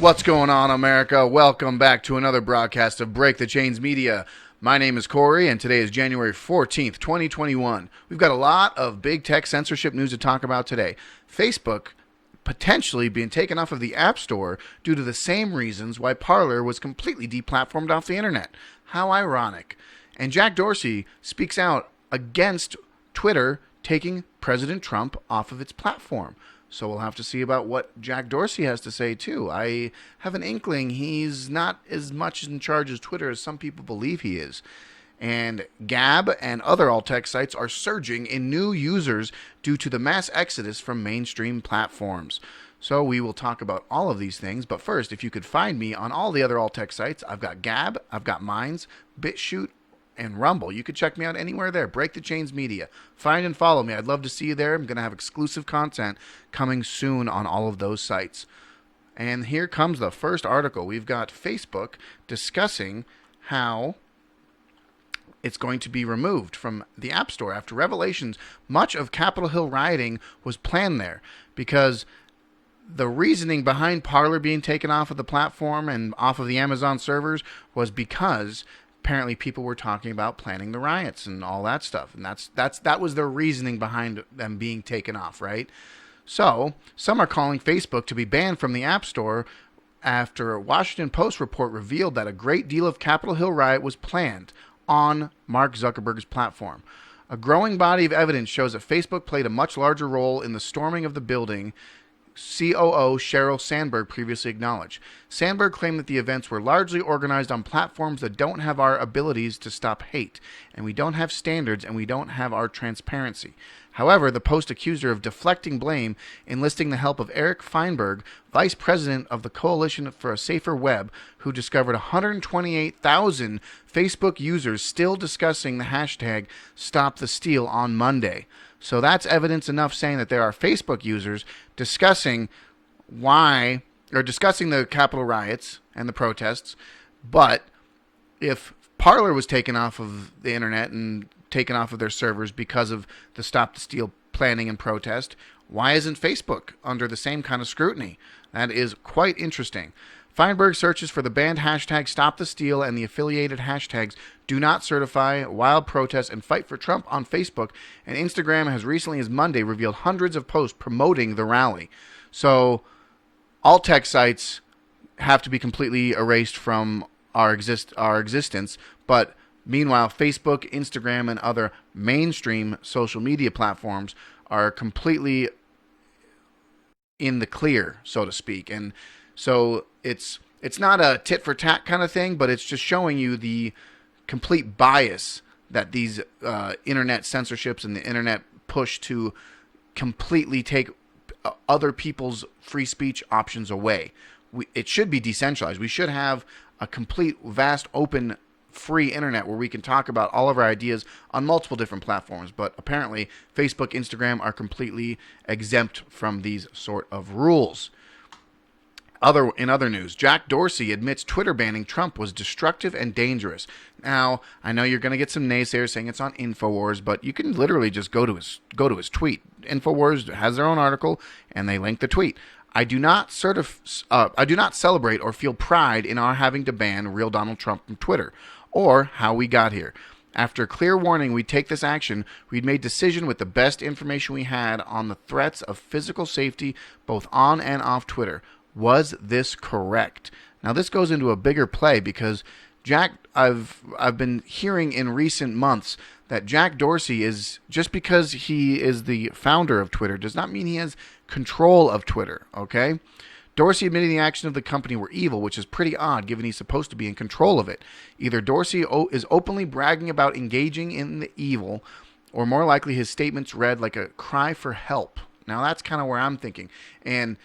What's going on, America? Welcome back to another broadcast of BreakTheChainsMedia. My name is Corey, and today is January 14th, 2021. We've got a lot of big tech censorship news to talk about today. Facebook potentially being taken off of the App Store due to the same reasons why Parler was completely deplatformed off the internet. How ironic. And Jack Dorsey speaks out against Twitter taking President Trump off of its platform. So we'll have to see about what Jack Dorsey has to say, too. I have an inkling he's not as much in charge as Twitter as some people believe he is. And Gab and other alt-tech sites are surging in new users due to the mass exodus from mainstream platforms. So we will talk about all of these things. But first, if you could find me on all the other alt-tech sites, I've got Gab, I've got Minds, BitChute, and Rumble. You could check me out anywhere there. BreakTheChainsMedia. Find and follow me. I'd love to see you there. I'm going to have exclusive content coming soon on all of those sites. And here comes the first article. We've got Facebook discussing how it's going to be removed from the App Store after revelations. Much of Capitol Hill rioting was planned there because the reasoning behind Parler being taken off of the platform and off of the Amazon servers was because apparently people were talking about planning the riots and all that stuff, and that was their reasoning behind them being taken off, right? So some are calling Facebook to be banned from the App Store after a Washington Post report revealed that a great deal of Capitol Hill riot was planned on Mark Zuckerberg's platform. A growing body of evidence shows that Facebook played a much larger role in the storming of the building, COO Sheryl Sandberg previously acknowledged. Sandberg claimed that the events were largely organized on platforms that don't have our abilities to stop hate, and we don't have standards, and we don't have our transparency. However, the Post accused her of deflecting blame, enlisting the help of Eric Feinberg, vice president of the Coalition for a Safer Web, who discovered 128,000 Facebook users still discussing the hashtag #StopTheSteal on Monday. So that's evidence enough saying that there are Facebook users discussing discussing the Capitol riots and the protests. But if Parler was taken off of the internet and taken off of their servers because of the Stop the Steal planning and protest, why isn't Facebook under the same kind of scrutiny? That is quite interesting. Feinberg searches for the banned hashtag #StopTheSteal and the affiliated hashtags Do Not Certify, Wild Protest, and Fight for Trump on Facebook, and Instagram has recently as Monday revealed hundreds of posts promoting the rally. So all tech sites have to be completely erased from our existence, but meanwhile, Facebook, Instagram, and other mainstream social media platforms are completely in the clear, so to speak. And so it's not a tit for tat kind of thing, but it's just showing you the complete bias that these internet censorships and the internet push to completely take other people's free speech options away. It should be decentralized. We should have a complete, vast, open, free internet where we can talk about all of our ideas on multiple different platforms. But apparently, Facebook, Instagram are completely exempt from these sort of rules. In other news, Jack Dorsey admits Twitter banning Trump was destructive and dangerous. Now, I know you're going to get some naysayers saying it's on InfoWars, but you can literally just go to his tweet. InfoWars has their own article, and they link the tweet. I do not celebrate or feel pride in our having to ban real Donald Trump from Twitter, or how we got here. After clear warning we'd take this action, we'd made decision with the best information we had on the threats of physical safety both on and off Twitter. Was this correct? Now this goes into a bigger play because I've been hearing in recent months that Jack Dorsey is, just because he is the founder of Twitter does not mean he has control of Twitter, okay? Dorsey admitting the action of the company were evil, which is pretty odd given he's supposed to be in control of it. Either Dorsey is openly bragging about engaging in the evil, or more likely his statements read like a cry for help. Now that's kind of where I'm thinking. And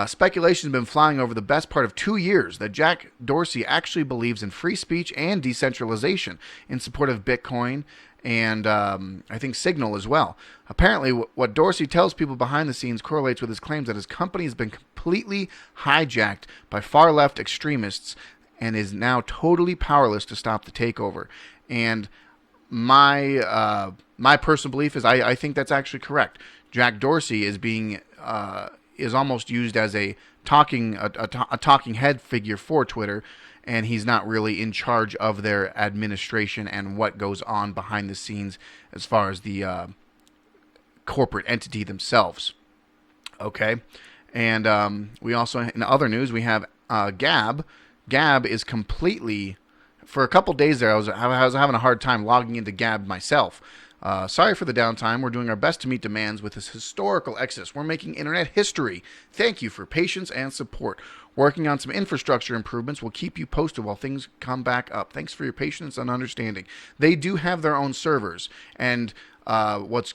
speculation has been flying over the best part of 2 years that Jack Dorsey actually believes in free speech and decentralization in support of Bitcoin and I think Signal as well. Apparently, what Dorsey tells people behind the scenes correlates with his claims that his company has been completely hijacked by far-left extremists and is now totally powerless to stop the takeover. And my personal belief is I think that's actually correct. Jack Dorsey is being is almost used as a talking head figure for Twitter, and he's not really in charge of their administration and what goes on behind the scenes as far as the corporate entity themselves. Okay, and we also, in other news, we have Gab. Gab is completely, for a couple days there, I was having a hard time logging into Gab myself. Sorry for the downtime. We're doing our best to meet demands with this historical exodus. We're making internet history. Thank you for patience and support. Working on some infrastructure improvements. We'll keep you posted while things come back up. Thanks for your patience and understanding. They do have their own servers, and what's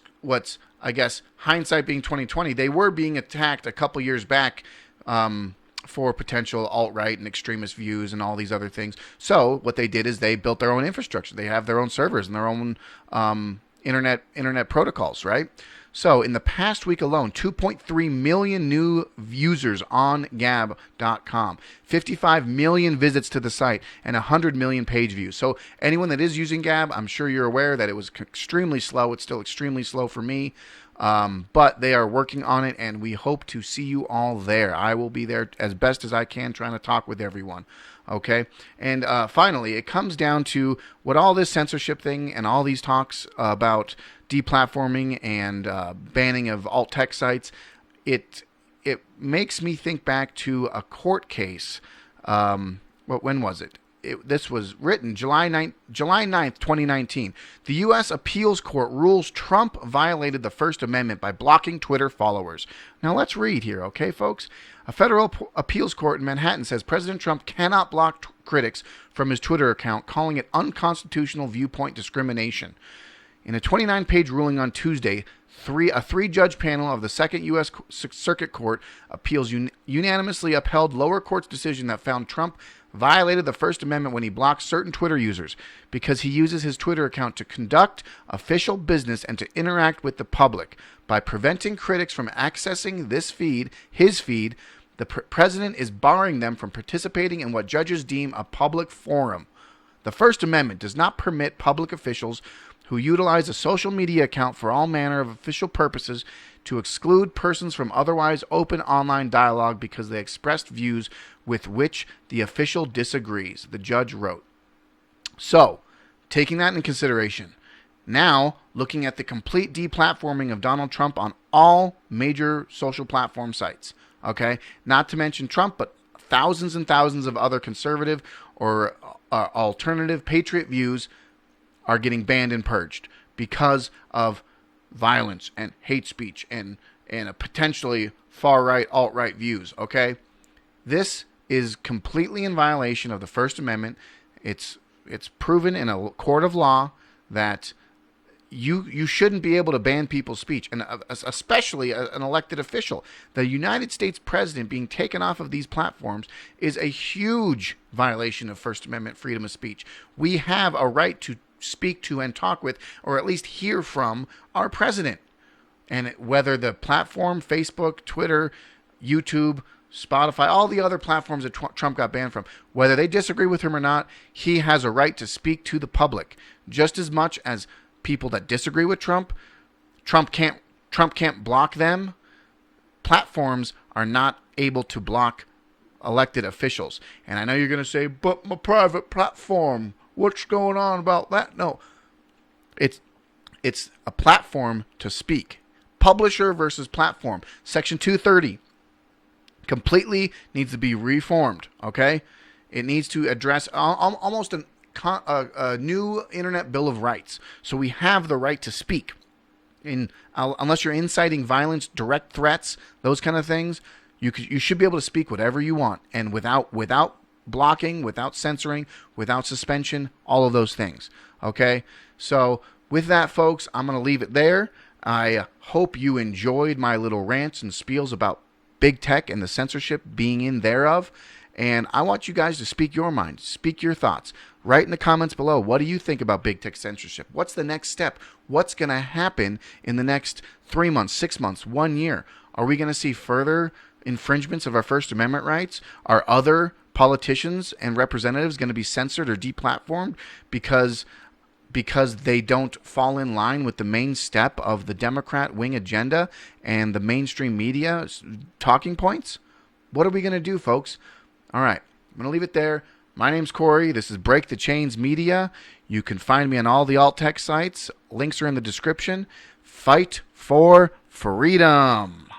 I guess hindsight being 2020, they were being attacked a couple years back for potential alt-right and extremist views and all these other things. So what they did is they built their own infrastructure. They have their own servers and their own internet protocols, right? So in the past week alone, 2.3 million new users on Gab.com, 55 million visits to the site, and 100 million page views. So anyone that is using Gab, I'm sure you're aware that it was extremely slow. It's still extremely slow for me, but they are working on it, and we hope to see you all there. I will be there as best as I can, trying to talk with everyone. Okay, and finally, it comes down to what all this censorship thing and all these talks about deplatforming and banning of alt tech sites. It makes me think back to a court case. When was it? This was written July 9th, 2019. The U.S. Appeals Court rules Trump violated the First Amendment by blocking Twitter followers. Now let's read here, okay, folks? A federal appeals court in Manhattan says President Trump cannot block critics from his Twitter account, calling it unconstitutional viewpoint discrimination. In a 29-page ruling on Tuesday, a three-judge panel of the Second U.S. Circuit Court Appeals unanimously upheld lower court's decision that found Trump violated the First Amendment when he blocked certain Twitter users because he uses his Twitter account to conduct official business and to interact with the public. By preventing critics from accessing his feed, the president is barring them from participating in what judges deem a public forum. The First Amendment does not permit public officials who utilize a social media account for all manner of official purposes to exclude persons from otherwise open online dialogue because they expressed views with which the official disagrees, the judge wrote. So, taking that into consideration, now looking at the complete deplatforming of Donald Trump on all major social platform sites, okay? Not to mention Trump, but thousands and thousands of other conservative or alternative patriot views are getting banned and purged because of violence and hate speech and a potentially far-right, alt-right views, okay? This is completely in violation of the First Amendment. It's proven in a court of law that you shouldn't be able to ban people's speech, and especially an elected official. The United States president being taken off of these platforms is a huge violation of First Amendment freedom of speech. We have a right to speak to and talk with, or at least hear from, our president. And whether the platform, Facebook, Twitter, YouTube, Spotify, all the other platforms that Trump got banned from, whether they disagree with him or not, he has a right to speak to the public just as much as people that disagree with Trump. Trump can't block them. Platforms are not able to block elected officials. And I know you're going to say, but my private platform, what's going on about that? No, it's a platform to speak. Publisher versus platform. Section 230 completely needs to be reformed, okay? It needs to address almost a new Internet Bill of Rights. So we have the right to speak. Unless you're inciting violence, direct threats, those kind of things, you should be able to speak whatever you want, and without blocking, without censoring, without suspension, all of those things, okay? So with that, folks, I'm going to leave it there. I hope you enjoyed my little rants and spiels about big tech and the censorship being in thereof. And I want you guys to speak your mind, speak your thoughts. Write in the comments below, what do you think about big tech censorship? What's the next step? What's going to happen in the next 3 months, 6 months, 1 year? Are we going to see further infringements of our First Amendment rights? Are other politicians and representatives going to be censored or deplatformed because because they don't fall in line with the main step of the Democrat wing agenda and the mainstream media talking points? What are we going to do, folks? All right, I'm going to leave it there. My name's Corey. This is BreakTheChainsMedia. You can find me on all the alt tech sites. Links are in the description. Fight for freedom.